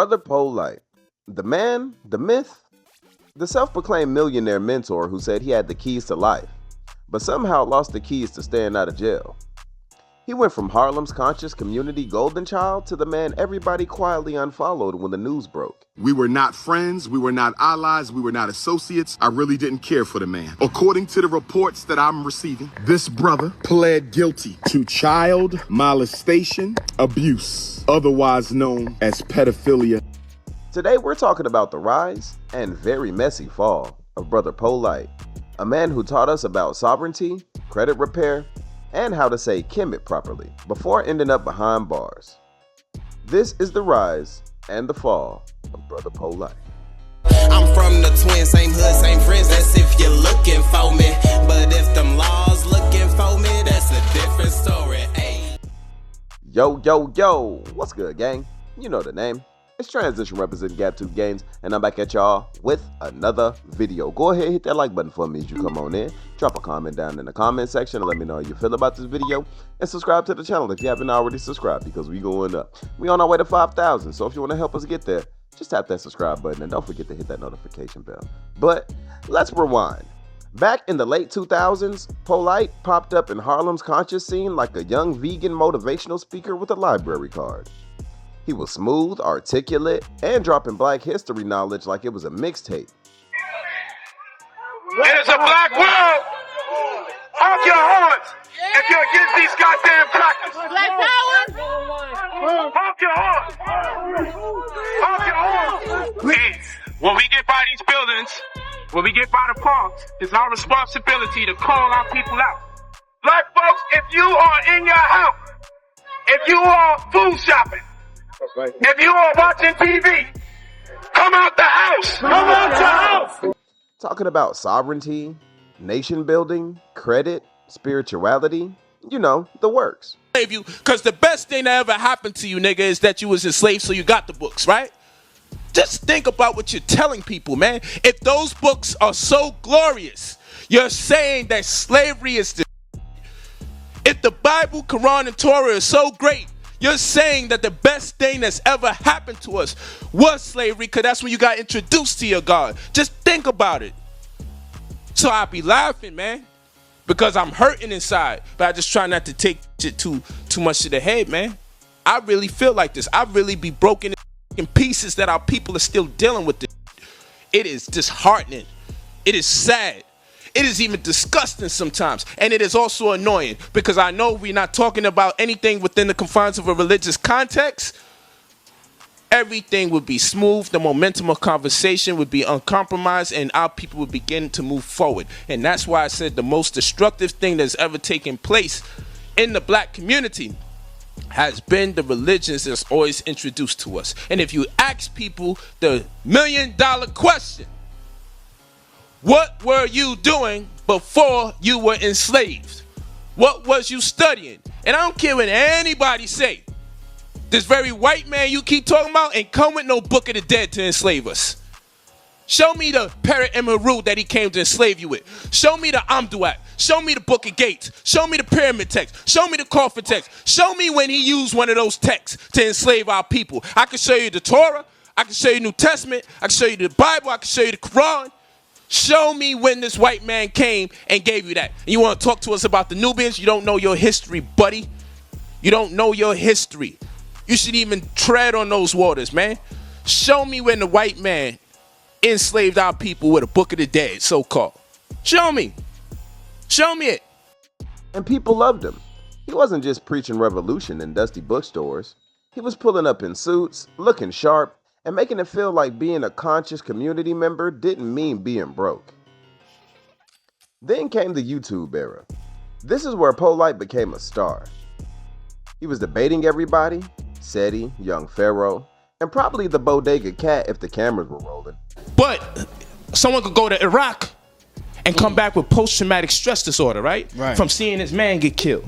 Brother Polight, the man, the myth, the self-proclaimed millionaire mentor who said he had the keys to life, but somehow lost the keys to staying out of jail. He went from Harlem's conscious community golden child to the man everybody quietly unfollowed when the news broke. We were not friends, we were not allies, we were not associates. I really didn't care for the man. According to the reports that I'm receiving, this brother pled guilty to child molestation abuse, otherwise known as pedophilia. Today we're talking about the rise and very messy fall of Brother Polight, a man who taught us about sovereignty, credit repair, and how to say Kemet properly before ending up behind bars. This is the rise and the fall of Brother Polight. I'm from the twin, same hood, same friends, that's if you're looking for me. But if them laws looking for me, that's a different story. Ay. Yo, what's good, gang? You know the name. It's Transition representing Gap 2 Games, and I'm back at y'all with another video. Go ahead, hit that like button for me as you come on in. Drop a comment down in the comment section and let me know how you feel about this video. And subscribe to the channel if you haven't already subscribed, because we going up. We on our way to 5,000, so if you want to help us get there, just tap that subscribe button and don't forget to hit that notification bell. But let's rewind. Back in the late 2000s, Polight popped up in Harlem's conscious scene like a young vegan motivational speaker with a library card. He was smooth, articulate, and dropping black history knowledge like it was a mixtape. It is a black world. Honk your horns if you're against these goddamn crackers. Black power. Honk your horns. Honk your horns. Please. When we get by these buildings, when we get by the parks, it's our responsibility to call our people out. Black folks, if you are in your house, if you are food shopping, if you are watching TV, come out the house. Come out your house. Talking about sovereignty, nation building, credit, spirituality, you know, the works. You, because the best thing that ever happened to you, nigga, is that you was enslaved, so you got the books, right? Just think about what you're telling people, man. If those books are so glorious, you're saying that slavery is the... If the Bible, Quran, and Torah is so great, you're saying that the best thing that's ever happened to us was slavery, because that's when you got introduced to your God. Just think about it. So I be laughing, man, because I'm hurting inside, but I just try not to take shit too much to the head, man. I really feel like this. I really be broken in pieces that our people are still dealing with this. It is disheartening. It is sad. It is even disgusting sometimes, and it is also annoying, because I know we're not talking about anything within the confines of a religious context. Everything would be smooth, the momentum of conversation would be uncompromised, and our people would begin to move forward. And that's why I said the most destructive thing that's ever taken place in the black community has been the religions that's always introduced to us. And if you ask people the million-dollar question, what were you doing before you were enslaved? What was you studying? And I don't care what anybody say. This very white man you keep talking about ain't come with no book of the dead to enslave us. Show me the Parrot Emerald that he came to enslave you with. Show me the Amduat. Show me the Book of Gates. Show me the Pyramid text. Show me the Coffin text. Show me when he used one of those texts to enslave our people. I can show you the Torah. I can show you the New Testament. I can show you the Bible. I can show you the Quran. Show me when this white man came and gave you that. And you want to talk to us about the Nubians? You don't know your history, buddy. You don't know your history. You should even tread on those waters, man. Show me when the white man enslaved our people with a Book of the Dead, so-called. Show me. Show me it. And people loved him. He wasn't just preaching revolution in dusty bookstores. He was pulling up in suits, looking sharp, and making it feel like being a conscious community member didn't mean being broke. Then came the YouTube era. This is where Polight became a star. He was debating everybody, Seti, Young Pharaoh, and probably the Bodega Cat if the cameras were rolling. But someone could go to Iraq and come back with post-traumatic stress disorder, right? From seeing his man get killed.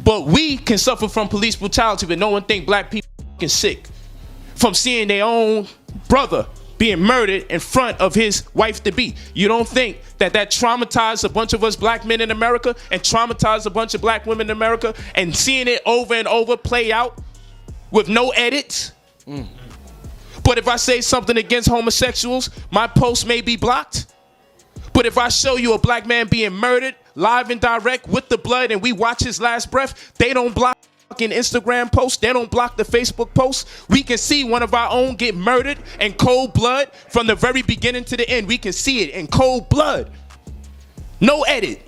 But we can suffer from police brutality, but no one think black people are sick. From seeing their own brother being murdered in front of his wife-to-be. You don't think that traumatized a bunch of us black men in America and traumatized a bunch of black women in America, and seeing it over and over play out with no edits? But if I say something against homosexuals, my post may be blocked. But if I show you a black man being murdered live and direct with the blood and we watch his last breath, they don't block fucking Instagram posts. They don't block the Facebook posts. We can see one of our own get murdered in cold blood from the very beginning to the end. We can see it in cold blood. No edit.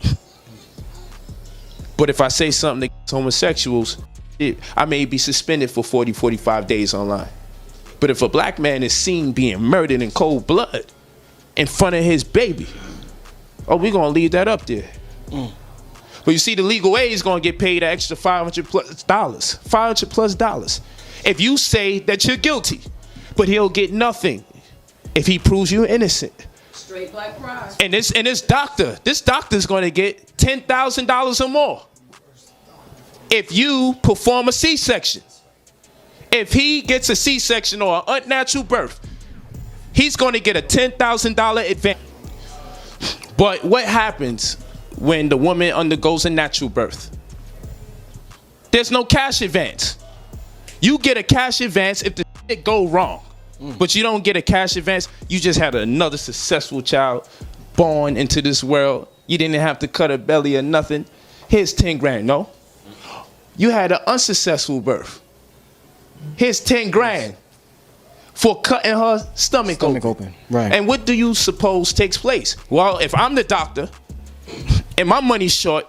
But if I say something against homosexuals, I may be suspended for 40, 45 days online. But if a black man is seen being murdered in cold blood in front of his baby, oh, we're going to leave that up there. But you see, the legal aid is going to get paid an extra $500 plus dollars. $500 plus dollars. If you say that you're guilty, but he'll get nothing if he proves you innocent. Straight black pride. And this doctor's going to get $10,000 or more if you perform a C-section. If he gets a C-section or an unnatural birth, he's going to get a $10,000 advance. But what happens when the woman undergoes a natural birth? There's no cash advance. You get a cash advance if the shit go wrong. But you don't get a cash advance. You just had another successful child born into this world. You didn't have to cut her belly or nothing. Here's 10 grand. No. You had an unsuccessful birth. Here's 10 grand for cutting her stomach open. Right. And what do you suppose takes place? Well, if I'm the doctor and my money's short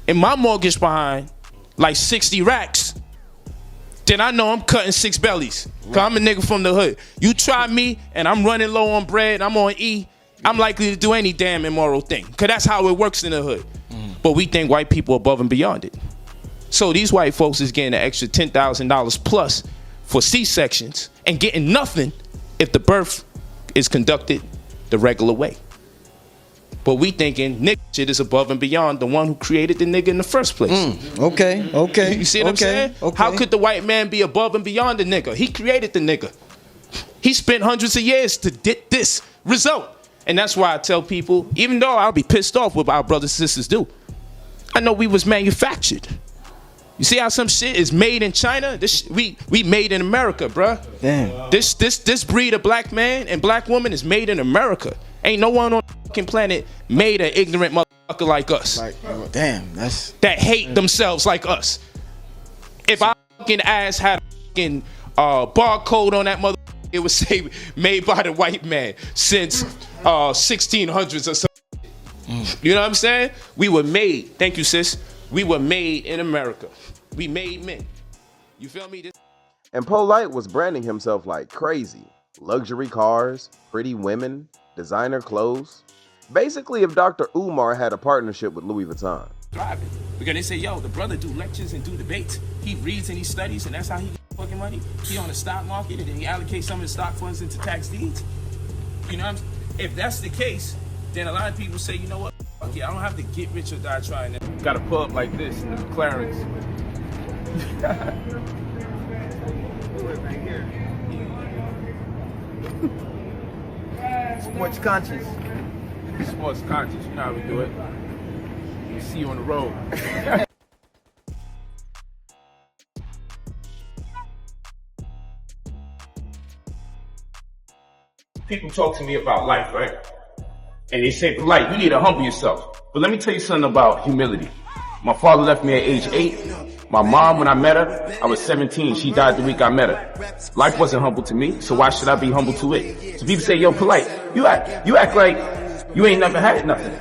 and my mortgage behind like 60 racks, then I know I'm cutting 6 bellies. Cause I'm a nigga from the hood. You try me and I'm running low on bread, I'm on E, I'm likely to do any damn immoral thing. Cause that's how it works in the hood. But we think white people are above and beyond it. So these white folks is getting an extra $10,000 plus for C-sections and getting nothing if the birth is conducted the regular way. But we thinking nigga shit is above and beyond the one who created the nigga in the first place. Okay. You see what I'm saying? Okay. How could the white man be above and beyond the nigga? He created the nigga. He spent hundreds of years to get this result. And that's why I tell people, even though I'll be pissed off what our brothers and sisters do, I know we was manufactured. You see how some shit is made in China? We made in America, bruh. Damn. This breed of black man and black woman is made in America. Ain't no one on the fucking planet made an ignorant motherfucker like us. Damn, that's that hate themselves like us. If our fucking ass had a fucking barcode on that motherfucker, it would say made by the white man since 1600s or something. You know what I'm saying? We were made. Thank you, sis. We were made in America. We made men. You feel me? And Polight was branding himself like crazy. Luxury cars, pretty women, designer clothes. Basically, if Dr. Umar had a partnership with Louis Vuitton. Driving. Because they say, yo, the brother do lectures and do debates. He reads and he studies, and that's how he gets fucking money. He on the stock market, and then he allocates some of the stock funds into tax deeds. You know what I'm saying? If that's the case, then a lot of people say, you know what? Okay, I don't have to get rich or die trying that. Gotta pull up like this in the McLarens. sports conscious. Sports conscious, you know how we do it. We see you on the road. People talk to me about life, right? And they say, Polight, you need to humble yourself. But let me tell you something about humility. My father left me at age 8. My mom, when I met her, I was 17. She died the week I met her. Life wasn't humble to me, so why should I be humble to it? So people say, yo, Polight, you act like you ain't never had nothing.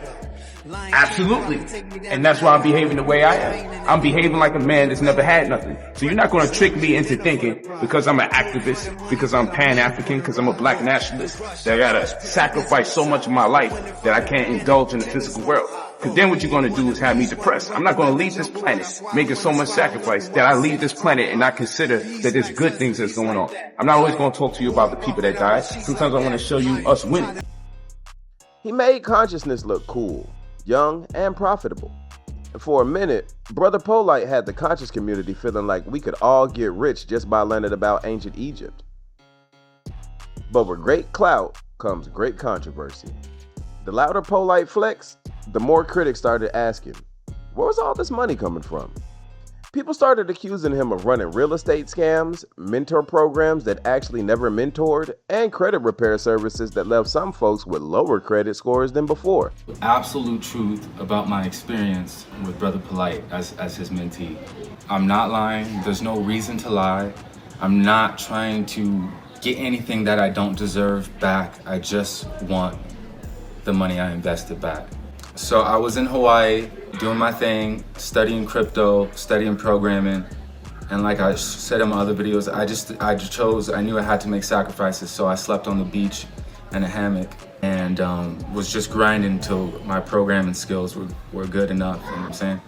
Absolutely. And that's why I'm behaving the way I am. I'm behaving like a man that's never had nothing. So you're not going to trick me into thinking because I'm an activist, because I'm Pan-African, because I'm a black nationalist, that I gotta sacrifice so much of my life that I can't indulge in the physical world. Because then what you're going to do is have me depressed. I'm not going to leave this planet making so much sacrifice that I leave this planet and not consider that there's good things that's going on. I'm not always going to talk to you about the people that died. Sometimes I want to show you us winning. He made consciousness look cool, young, and profitable. And for a minute, Brother Polight had the conscious community feeling like we could all get rich just by learning about ancient Egypt. But with great clout comes great controversy. The louder Polight flexed, the more critics started asking, where was all this money coming from? People started accusing him of running real estate scams, mentor programs that actually never mentored, and credit repair services that left some folks with lower credit scores than before. Absolute truth about my experience with Brother Polight as his mentee. I'm not lying. There's no reason to lie. I'm not trying to get anything that I don't deserve back. I just want the money I invested back. So I was in Hawaii doing my thing, studying crypto, studying programming. And like I said in my other videos, I knew I had to make sacrifices. So I slept on the beach in a hammock and was just grinding until my programming skills were good enough, you know what I'm saying?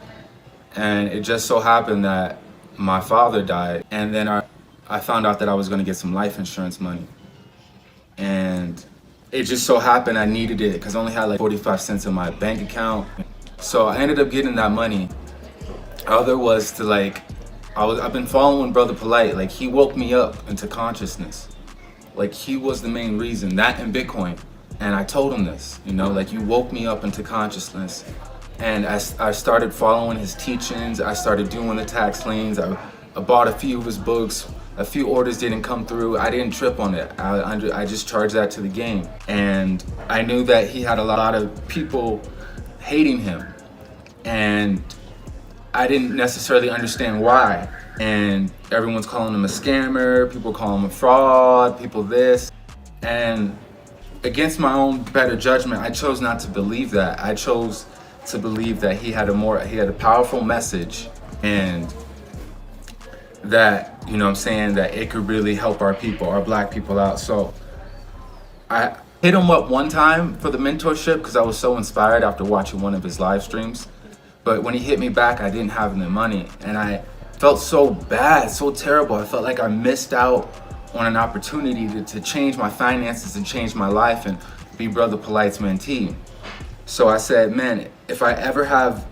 And it just so happened that my father died. And then I found out that I was gonna get some life insurance money. And it just so happened I needed it because I only had like 45 cents in my bank account. So I ended up getting that money. Other was to I've been following Brother Polight. Like, he woke me up into consciousness. Like, he was the main reason, that and Bitcoin. And I told him this, you know, like, you woke me up into consciousness. And I started following his teachings. I started doing the tax liens. I bought a few of his books. A few orders didn't come through. I didn't trip on it. I just charged that to the game. And I knew that he had a lot of people hating him. And I didn't necessarily understand why. And everyone's calling him a scammer. People call him a fraud. People this. And against my own better judgment, I chose not to believe that. I chose to believe that he had a powerful message, and that, you know what I'm saying, that it could really help our people, our black people out. So I hit him up one time for the mentorship because I was so inspired after watching one of his live streams. But when he hit me back, I didn't have the money, and I felt so bad, so terrible. I felt like I missed out on an opportunity to change my finances and change my life and be Brother Polight's mentee. So I said, man, if I ever have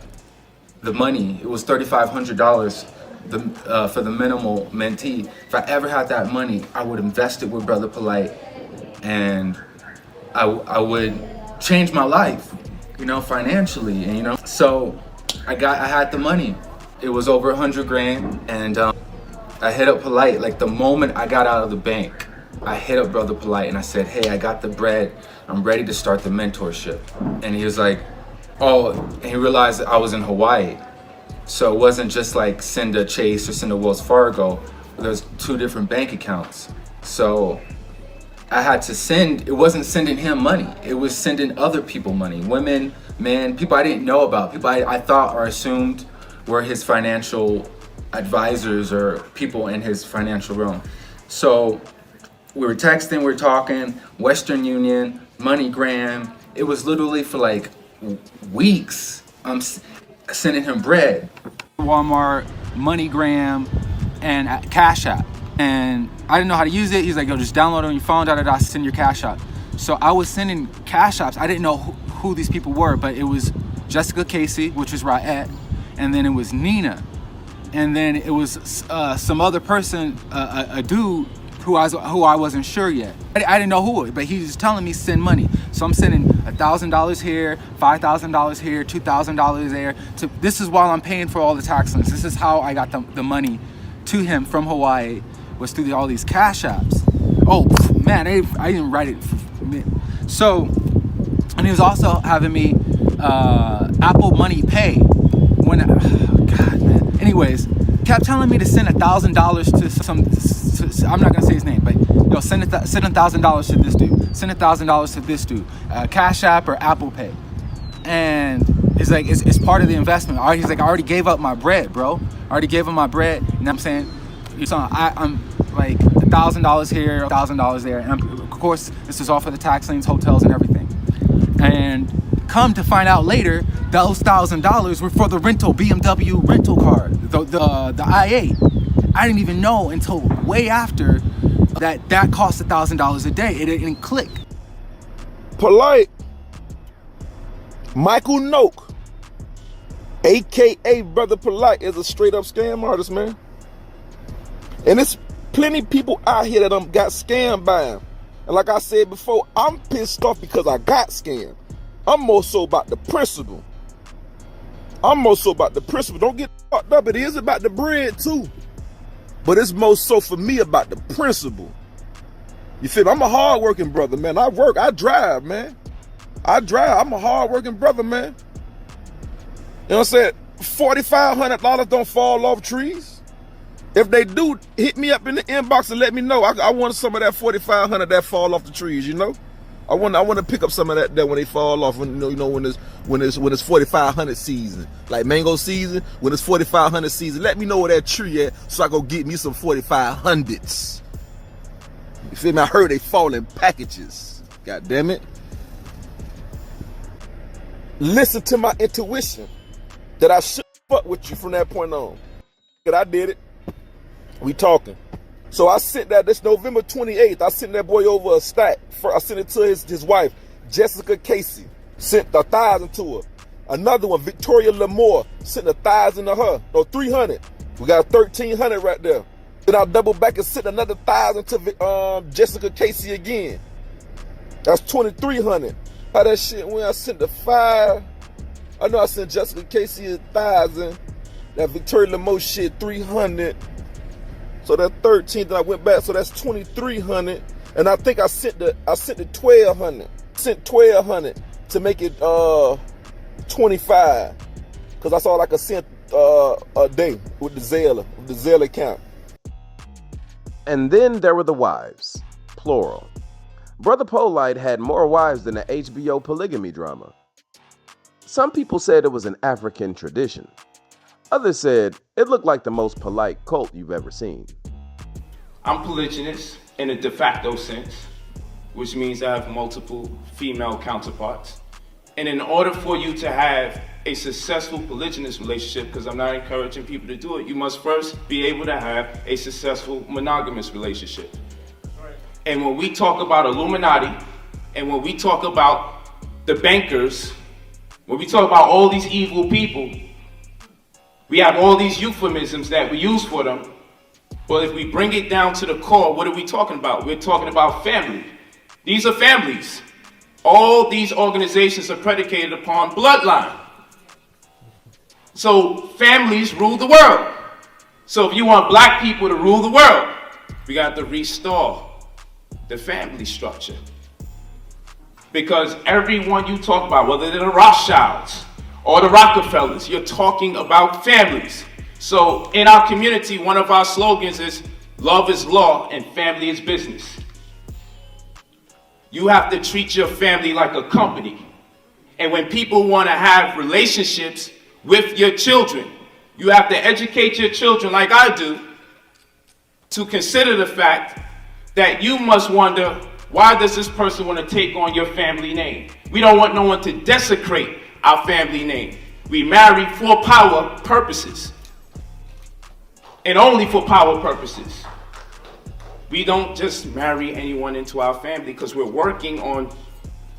the money, it was $3,500 for the minimal mentee. If I ever had that money, I would invest it with Brother Polight, and I would change my life, you know, financially, and, you know. So I had the money. It was over 100 grand, and I hit up Polight. Like, the moment I got out of the bank, I hit up Brother Polight and I said, hey, I got the bread. I'm ready to start the mentorship. And he was like, oh, and he realized that I was in Hawaii. So it wasn't just like send a Chase or send a Wells Fargo. There's two different bank accounts. So I had to it wasn't sending him money. It was sending other people money. Women, men, people I didn't know about. People I thought or assumed were his financial advisors or people in his financial realm. So we were texting, we were talking, Western Union, MoneyGram. It was literally for like weeks. I'm sending him bread. Walmart, MoneyGram, and Cash App. And I didn't know how to use it. He's like, yo, just download it on your phone, send your Cash App. So I was sending Cash Apps. I didn't know who these people were, but it was Jessica Casey, which is Raet, and then it was Nina. And then it was some other person, a dude who I wasn't sure yet. I didn't know who, but he was telling me send money. So I'm sending $1,000 here, $5,000 here, $2,000 there. This is while I'm paying for all the tax liens. This is how I got the money to him from Hawaii, was through all these Cash Apps. Oh man, I didn't write it. So, and he was also having me Apple Money Pay. God, man. Anyways, kept telling me to send $1,000 to some. I'm not gonna say his name, but yo, send $1,000 to this dude. Send $1,000 to this dude. Cash App or Apple Pay. And he's like, it's part of the investment. He's like, I already gave up my bread, bro. I already gave him my bread. You know what I'm saying? So I'm like $1,000 here, $1,000 there. And of course, this is all for the tax liens, hotels, and everything. And come to find out later, those $1,000 were for the rental, BMW rental car, the i8. I didn't even know until way after that cost $1,000 a day. It didn't click. Polight, Michael Noak, aka Brother Polight, is a straight up scam artist, man. And there's plenty people out here that got scammed by him. And like I said before, I'm pissed off because I got scammed. I'm more so about the principle. Don't get fucked up. It is about the bread too. But it's most so for me about the principle. You feel me? I'm a hard-working brother, man. I work, I drive, man. I drive. I'm a hard-working brother, man. You know what I'm saying? $4,500 don't fall off trees. If they do, hit me up in the inbox and let me know. I want some of that $4,500 that fall off the trees, you know? I want to pick up some of that when they fall off. When when it's 4,500 season, like mango season. When it's 4,500 season, let me know where that tree at, so I go get me some 4,500s. You feel me? I heard they fall in packages. God damn it! Listen to my intuition that I should fuck with you from that point on. That I did it. We talking. So I sent that this November 28th. I sent that boy over a stack. I sent it to his wife, Jessica Casey. Sent 1,000 to her. Another one, Victoria Lamore, sent 1,000 to her. No, 300. We got 1,300 right there. Then I double back and sent another 1,000 to Jessica Casey again. That's 2,300. How that shit went? I sent the 5. I know I sent Jessica Casey 1,000. That Victoria Lamore shit 300. So that 13th, I went back, so that's 2,300. And I think I sent the 1,200. Sent 1,200 to make it 25. Cause that's all I could send a day with the Zelle account. And then there were the wives, plural. Brother Polight had more wives than the HBO polygamy drama. Some people said it was an African tradition. Others said it looked like the most polite cult you've ever seen. I'm polygynous in a de facto sense, which means I have multiple female counterparts. And in order for you to have a successful polygynous relationship, because I'm not encouraging people to do it, you must first be able to have a successful monogamous relationship. And when we talk about Illuminati, and when we talk about the bankers, when we talk about all these evil people, we have all these euphemisms that we use for them. But if we bring it down to the core, what are we talking about? We're talking about family. These are families. All these organizations are predicated upon bloodline. So families rule the world. So if you want black people to rule the world, we got to restore the family structure. Because everyone you talk about, whether they're the Rothschilds or the Rockefellers, you're talking about families. So in our community, one of our slogans is love is law and family is business. You have to treat your family like a company. And when people want to have relationships with your children, you have to educate your children, like I do, to consider the fact that you must wonder, why does this person want to take on your family name? We don't want no one to desecrate our family name. We marry for power purposes. And only for power purposes. We don't just marry anyone into our family because we're working on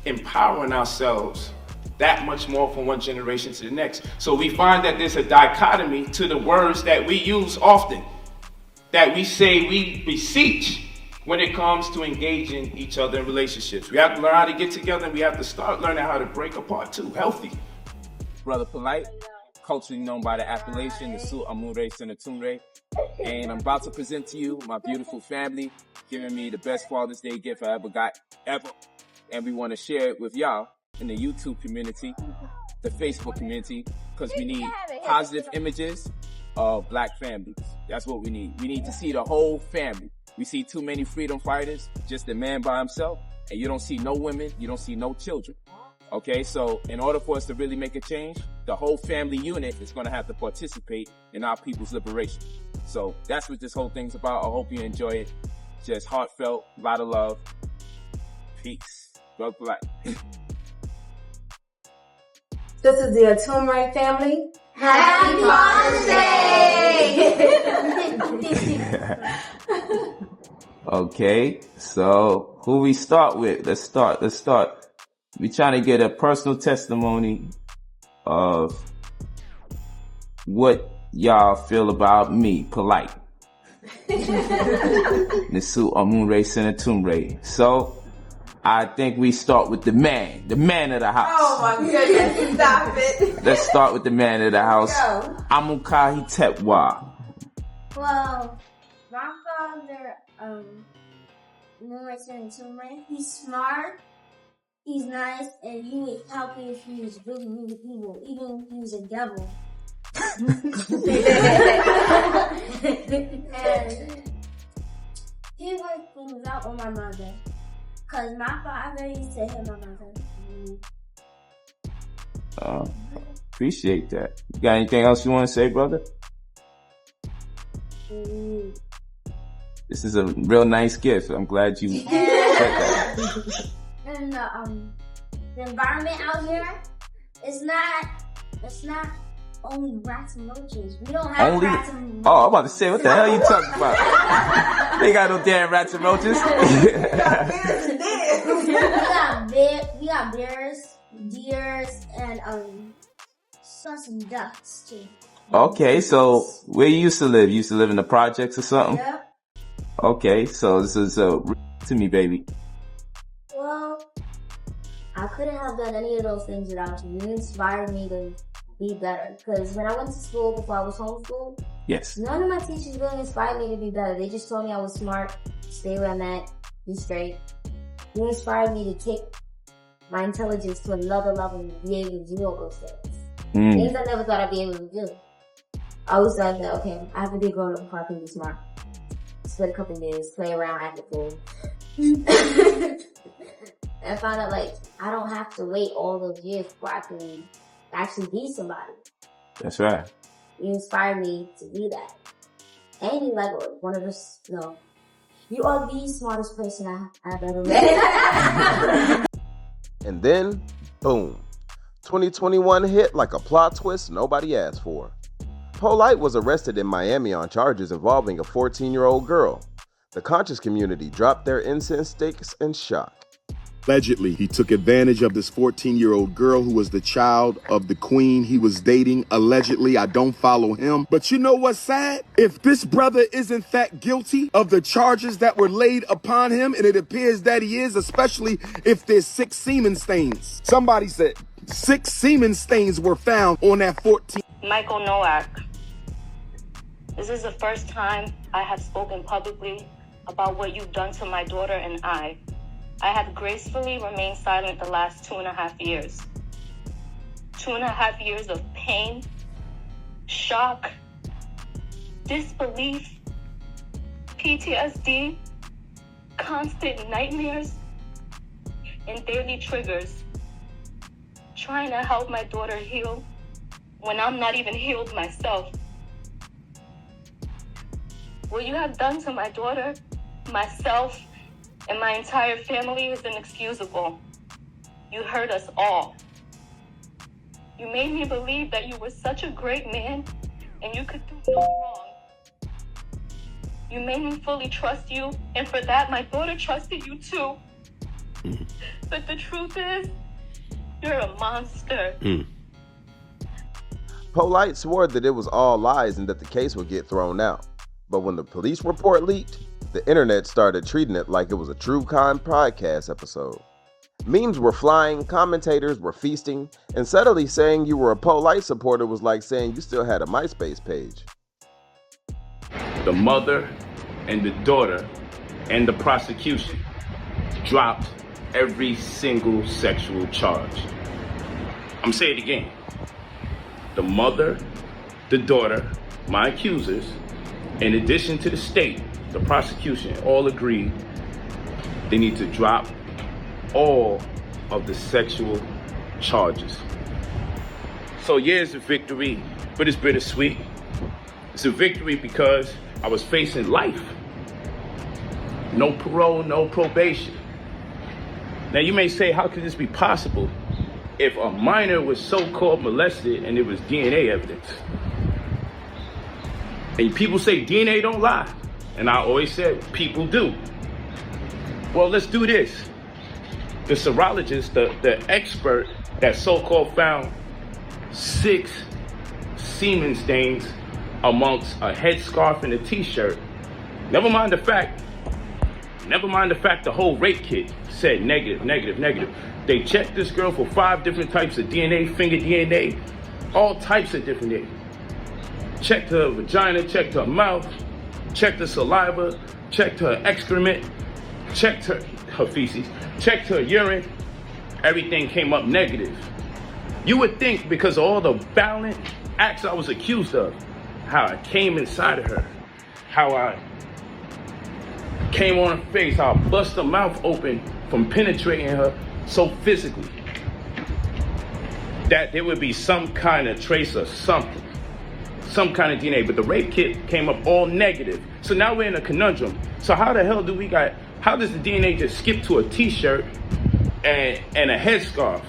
empowering ourselves that much more from one generation to the next. So we find that there's a dichotomy to the words that we use often, that we say we beseech when it comes to engaging each other in relationships. We have to learn how to get together, and we have to start learning how to break apart too, healthy. Brother Polight, culturally known by the appellation, the Su Amure Senatumre. And I'm about to present to you my beautiful family, giving me the best Father's Day gift I ever got, ever. And we want to share it with y'all in the YouTube community, the Facebook community, because we need positive images of black families. That's what we need. We need to see the whole family. We see too many freedom fighters, just a man by himself, and you don't see no women, you don't see no children. Okay, so in order for us to really make a change, the whole family unit is going to have to participate in our people's liberation. So that's what this whole thing's about. I hope you enjoy it. Just heartfelt, a lot of love. Peace. Brother Polight. This is the Atumrai family. Happy Father's Day! Okay, so who we start with? Let's start. We trying to get a personal testimony of what y'all feel about me, Polight. Nisu Amunre Senatumre. So, I think we start with the man of the house. Oh my goodness, stop it. Let's start with the man of the house. Go. Amukahi Tepwa. Well, my father, he's smart, he's nice, and he would help you if he was really, really evil, even if he was a devil. And he worked things out with my mother. Cause my father used to hit my mother. Appreciate that. You got anything else you want to say, brother? This is a real nice gift. I'm glad you said that. And the environment out here, it's not only rats and roaches. We don't have rats and roaches. Oh, I'm about to say, what the hell are you talking about? They ain't got no damn rats and roaches. We got bears, deers, and some ducks too. Okay, so where you used to live? You used to live in the projects or something? Yep. Okay, so this is to me, baby. Well, I couldn't have done any of those things without you. You inspired me to be better. Because when I went to school before I was homeschooled, yes, none of my teachers really inspired me to be better. They just told me I was smart, stay where I'm at, be straight. You inspired me to take my intelligence to another level and be able to do all those things. Things I never thought I'd be able to do. I always thought that, okay, I have to be grown up before I can be smart. Spend a couple of minutes, play around, act a fool. And I found out, like, I don't have to wait all those years before I can actually be somebody. That's right. You inspired me to do that. And you like one of us, no. You are the smartest person I've ever met. And then, boom. 2021 hit like a plot twist nobody asked for. Polight was arrested in Miami on charges involving a 14-year-old girl. The conscious community dropped their incense sticks in shock. Allegedly, he took advantage of this 14-year-old girl who was the child of the queen he was dating. Allegedly, I don't follow him. But you know what's sad? If this brother is in fact guilty of the charges that were laid upon him, and it appears that he is, especially if there's 6 semen stains. Somebody said 6 semen stains were found on that 14. Michael Nowak. This is the first time I have spoken publicly about what you've done to my daughter and I have gracefully remained silent the last 2.5 years. 2.5 years of pain, shock, disbelief, PTSD, constant nightmares, and daily triggers. Trying to help my daughter heal when I'm not even healed myself. What you have done to my daughter, myself, and my entire family is inexcusable. You hurt us all. You made me believe that you were such a great man and you could do no wrong. You made me fully trust you, and for that, my daughter trusted you too. But the truth is, you're a monster. Polight swore that it was all lies and that the case would get thrown out. But when the police report leaked, the internet started treating it like it was a true crime podcast episode. Memes were flying, commentators were feasting, and subtly saying you were a Polight supporter was like saying you still had a MySpace page. The mother and the daughter and the prosecution dropped every single sexual charge. I'm saying it again. The mother, the daughter, my accusers, in addition to the state, the prosecution, all agreed they need to drop all of the sexual charges. So yeah, it's a victory, but it's bittersweet. It's a victory because I was facing life. No parole, no probation. Now you may say, how could this be possible if a minor was so-called molested and it was DNA evidence? And people say DNA don't lie. And I always said, people do. Well, let's do this. The serologist, the expert that so-called found 6 semen stains amongst a headscarf and a t-shirt. Never mind the fact Never mind the fact the whole rape kit said negative, negative, negative. They checked this girl for 5 different types of DNA, finger DNA, all types of different DNA. Checked her vagina, checked her mouth, checked her saliva, checked her excrement, checked her feces, checked her urine. Everything came up negative. You would think because of all the violent acts I was accused of, how I came inside of her, how I came on her face, how I bust her mouth open from penetrating her so physically, that there would be some kind of trace of something, some kind of DNA, but the rape kit came up all negative. So now we're in a conundrum. So how the hell how does the DNA just skip to a t-shirt and a headscarf?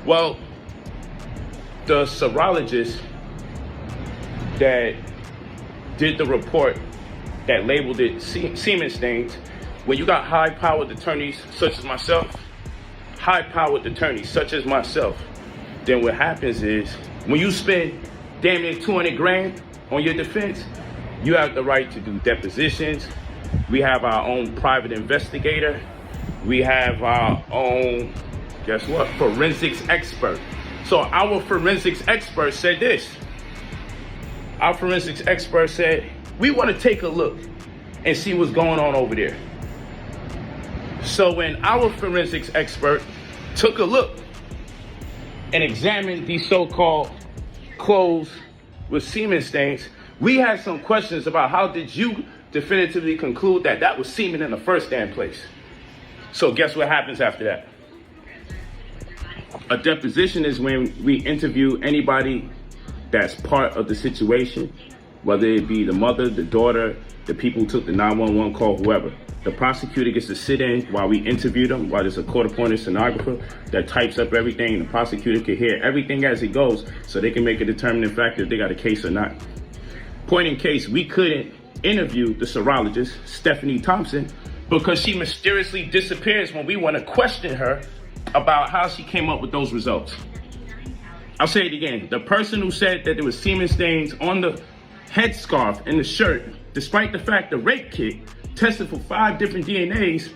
Well, the serologist that did the report that labeled it semen stains, when you got high-powered attorneys such as myself, then what happens is when you spend damn near 200 grand on your defense, you have the right to do depositions. We have our own private investigator. We have our own, guess what, forensics expert. So our forensics expert said this. Our forensics expert said, we want to take a look and see what's going on over there. So when our forensics expert took a look and examined these so-called clothes with semen stains, we had some questions about how did you definitively conclude that that was semen in the first damn place. So guess what happens after that? A deposition is when we interview anybody that's part of the situation, whether it be the mother, the daughter, the people who took the 911 call, whoever. The prosecutor gets to sit in while we interview them, while there's a court-appointed stenographer that types up everything. The prosecutor can hear everything as it goes so they can make a determining factor if they got a case or not. Point in case, we couldn't interview the serologist, Stephanie Thompson, because she mysteriously disappears when we want to question her about how she came up with those results. I'll say it again. The person who said that there was semen stains on the headscarf and the shirt, despite the fact the rape kit tested for 5 different DNAs,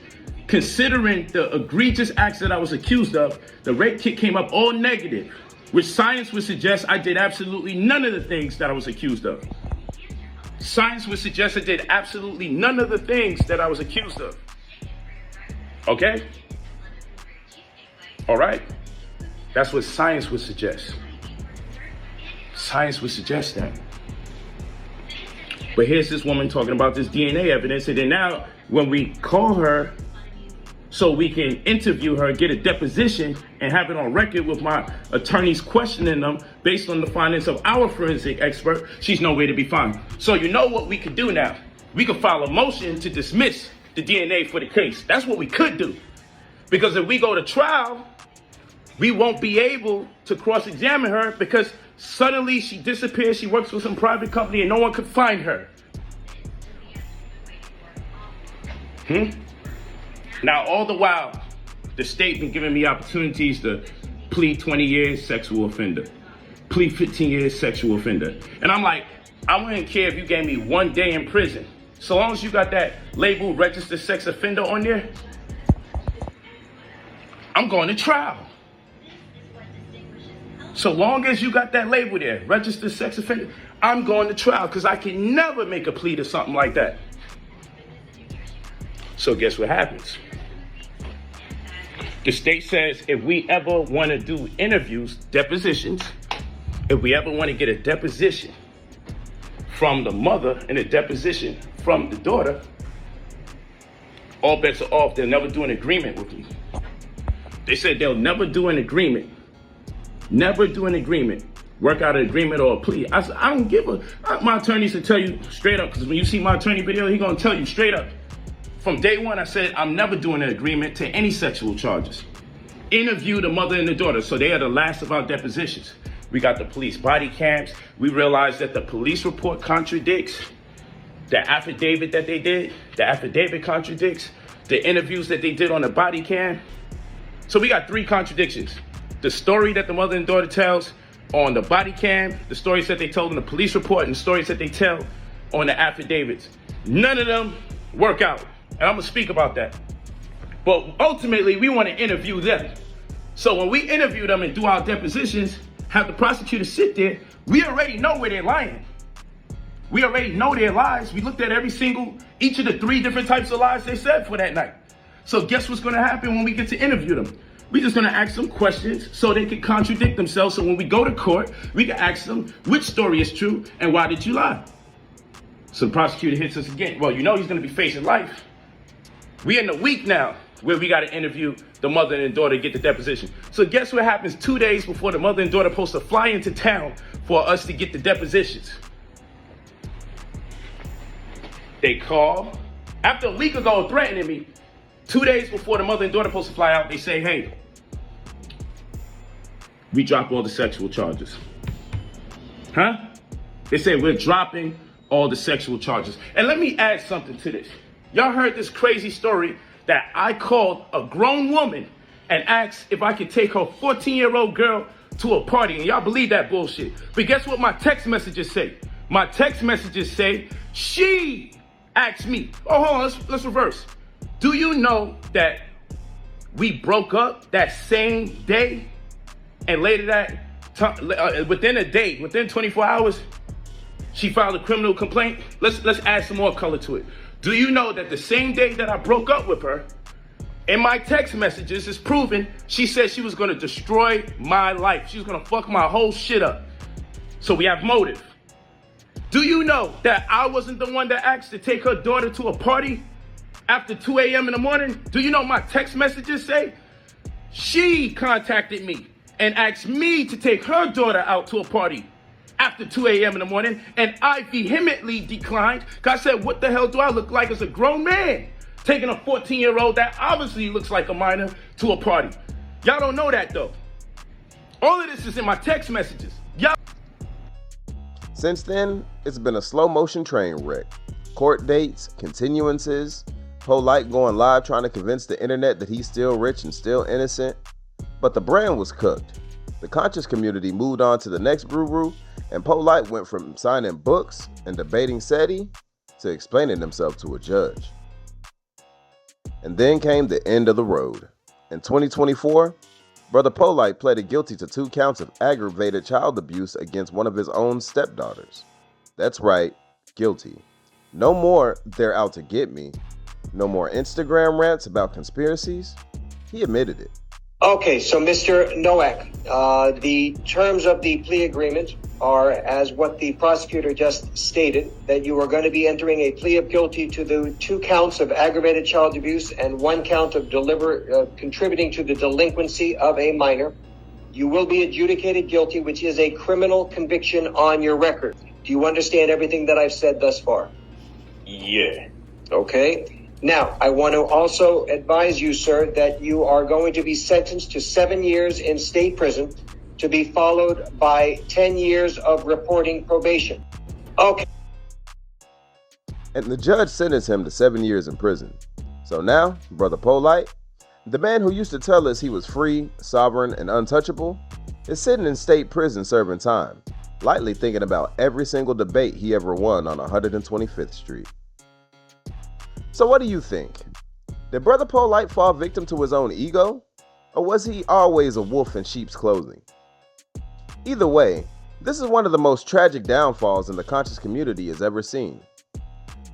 considering the egregious acts that I was accused of, the rape kit came up all negative, which science would suggest I did absolutely none of the things that I was accused of. Science would suggest I did absolutely none of the things that I was accused of. Okay? All right? That's what science would suggest. Science would suggest that. But here's this woman talking about this DNA evidence, and then now when we call her so we can interview her, get a deposition, and have it on record with my attorneys questioning them based on the findings of our forensic expert, she's nowhere to be found. So you know what we could do now? We could file a motion to dismiss the DNA for the case. That's what we could do. Because if we go to trial, we won't be able to cross-examine her because suddenly she disappears, she works for some private company and no one could find her. Now, all the while, the state been giving me opportunities to plead 20 years, sexual offender. Plead 15 years, sexual offender. And I'm like, I wouldn't care if you gave me 1 day in prison. So long as you got that label registered sex offender on there, I'm going to trial. So long as you got that label there, registered sex offender, I'm going to trial because I can never make a plea to something like that. So guess what happens? The state says if we ever want to do interviews, depositions, if we ever want to get a deposition from the mother and a deposition from the daughter, all bets are off. They'll never do an agreement with me. They said they'll never do an agreement. Never do an agreement. Work out an agreement or a plea. I said, I don't give a... My attorneys will tell you straight up, because when you see my attorney video, he's going to tell you straight up. From day one, I said, I'm never doing an agreement to any sexual charges. Interview the mother and the daughter. So they are the last of our depositions. We got the police body cams. We realized that the police report contradicts the affidavit that they did. The affidavit contradicts the interviews that they did on the body cam. So we got 3 contradictions. The story that the mother and daughter tells on the body cam, the stories that they told in the police report, and the stories that they tell on the affidavits. None of them work out. And I'm gonna speak about that. But ultimately, we want to interview them. So when we interview them and do our depositions, have the prosecutor sit there, we already know where they're lying. We already know their lies. We looked at each of the 3 different types of lies they said for that night. So guess what's gonna happen when we get to interview them? We're just gonna ask them questions so they can contradict themselves. So when we go to court, we can ask them which story is true and why did you lie? So the prosecutor hits us again. Well, you know he's gonna be facing life. We're in the week now where we gotta interview the mother and daughter to get the deposition. So guess what happens 2 days before the mother and daughter are supposed to fly into town for us to get the depositions? They call. After a week ago threatening me, 2 days before the mother and daughter are supposed to fly out, they say, hey, we drop all the sexual charges. Huh? They say we're dropping all the sexual charges. And let me add something to this. Y'all heard this crazy story that I called a grown woman and asked if I could take her 14-year-old girl to a party. And y'all believe that bullshit. But guess what my text messages say? My text messages say, she asked me. Oh, hold on, let's reverse. Do you know that we broke up that same day? And later that, within a day, within 24 hours, she filed a criminal complaint. Let's add some more color to it. Do you know that the same day that I broke up with her, in my text messages is proven, she said she was gonna destroy my life. She was gonna fuck my whole shit up. So we have motive. Do you know that I wasn't the one that asked to take her daughter to a party after 2 a.m. in the morning? Do you know my text messages say? She contacted me and asked me to take her daughter out to a party after 2 a.m. in the morning, and I vehemently declined, because I said, what the hell do I look like as a grown man taking a 14-year-old that obviously looks like a minor to a party? Y'all don't know that, though. All of this is in my text messages. Y'all. Since then, it's been a slow-motion train wreck. Court dates, continuances, Polight going live trying to convince the internet that he's still rich and still innocent. But the brand was cooked. The conscious community moved on to the next brew, and Polight went from signing books and debating SETI to explaining himself to a judge. And then came the end of the road. In 2024, Brother Polight pleaded guilty to 2 counts of aggravated child abuse against one of his own stepdaughters. That's right, guilty. No more "they're out to get me." No more Instagram rants about conspiracies. He admitted it. Okay, so Mr. Nowak, the terms of the plea agreement are as what the prosecutor just stated, that you are going to be entering a plea of guilty to the 2 counts of aggravated child abuse and 1 count of contributing to the delinquency of a minor. You will be adjudicated guilty, which is a criminal conviction on your record. Do you understand everything that I've said thus far? Yeah. Okay. Now, I want to also advise you, sir, that you are going to be sentenced to 7 years in state prison, to be followed by 10 years of reporting probation. Okay. And the judge sentenced him to 7 years in prison. So now, Brother Polight, the man who used to tell us he was free, sovereign, and untouchable, is sitting in state prison serving time, lightly thinking about every single debate he ever won on 125th Street. So what do you think? Did Brother Polight fall victim to his own ego? Or was he always a wolf in sheep's clothing? Either way, this is one of the most tragic downfalls in the conscious community has ever seen.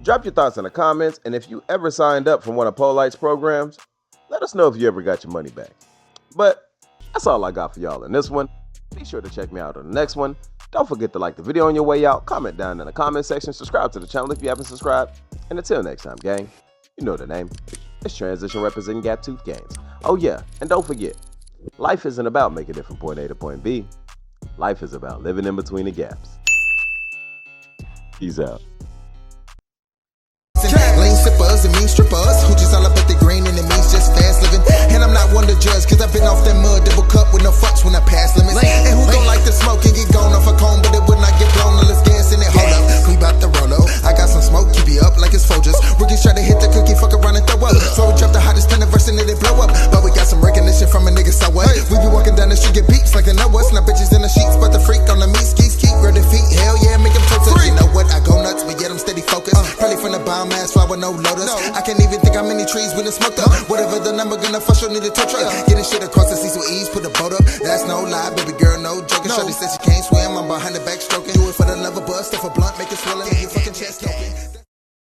Drop your thoughts in the comments, and if you ever signed up for one of Polight's programs, let us know if you ever got your money back. But that's all I got for y'all in this one. Be sure to check me out on the next one. Don't forget to like the video on your way out, comment down in the comment section, subscribe to the channel if you haven't subscribed, and until next time, gang, you know the name. It's Transition representing Gap Tooth Games. Oh yeah, and don't forget, life isn't about making it from point A to point B. Life is about living in between the gaps. Peace out. Lane sippers and mean strippers who just all about the green and it means just fast living. And I'm not one to judge, cause I've been off that mud double cup with no fucks when I pass limits. And who don't like to smoke and get gone off a cone, but it would not get blown unless gas in it. Hold up, we bout to roll up. I got some smoke, keep you up like it's Folgers. Rookies try to hit the cookie, fuck around and throw up. So we drop the hottest verse and it blow up. But we got some recognition from a nigga, so what? We be walking down the street, get beeps like they know us. Now bitches in the sheets, but the freak on the meat skis, keep grab the feet. Hell yeah, make them toast. You know what? I go nuts, but yet I'm steady focused. Probably from the bomb ass flower, no lotus. I can't even think I'm ease with ease, put the boat up. That's no lie, baby girl, no joking. Shorty said she can't swim, I'm behind the back stroking. Do it for the love of buzz, stuff a blunt, make it swell and make your fucking chest open.